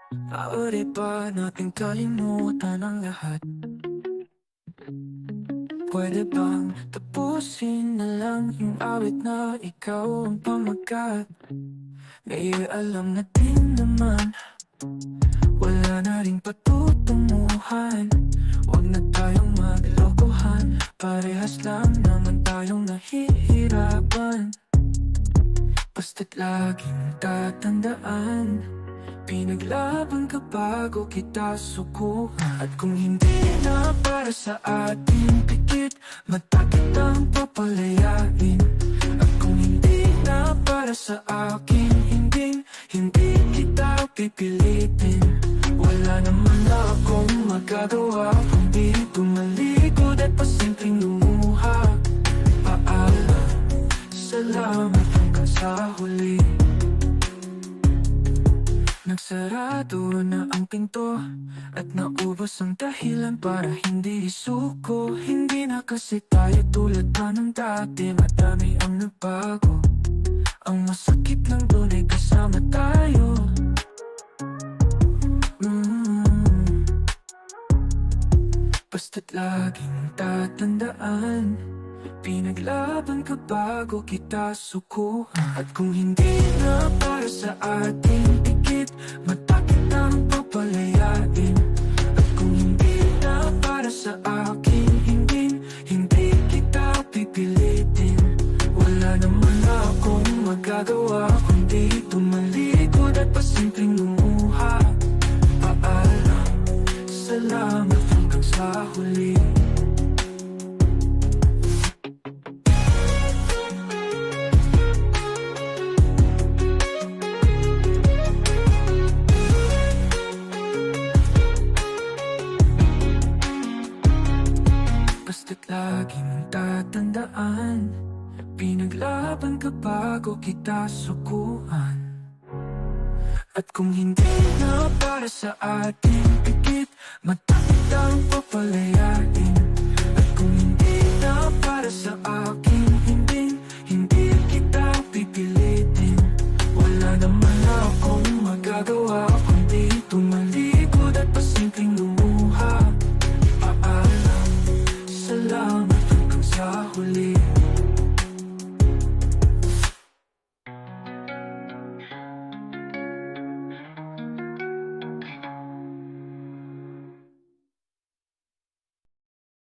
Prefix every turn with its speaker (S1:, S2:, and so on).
S1: Maaari ba nating kalimutan ang lahat? Pwede bang tapusin na lang yung awit na ikaw ang pamagat? May alam na din naman, wala na ring patutunguhan. Huwag na tayong maglokohan, parehas lang naman tayong nahihirapan. Basta't laging tatandaan, pinaglaban ka bago kita sukuhan. At kung hindi na para sa ating pikit, matakit ang papalayain. At kung hindi na para sa akin, hindi kita pipilitin. Wala naman akong magagawa kundi tumalikod at pasimpleng lumuha. Paalam, salamat hanggang sa huli. Nagsarado na ang pinto at naubos ang dahilan para hindi isuko. Hindi na kasi tayo tulad pa ng dati, madami ang nagbago. Ang masakit lang doon ay kasama tayo. Basta't laging tatandaan, pinaglaban ka bago kita sukuhan. At kung hindi na para sa ating tikit, matakit ang papalayain. At kung hindi na para sa akin, hindi kita pipilitin. Wala naman akong magagawa kundi tumalikod at pasimpleng lumuha. Paalam, salamat hanggang sa huli. Basta't lagi mong tatandaan, pinaglaban ka bago kita sukuhan. At kung hindi na para sa ating pikit, matakit ang papalayain. At kung hindi na para sa akin,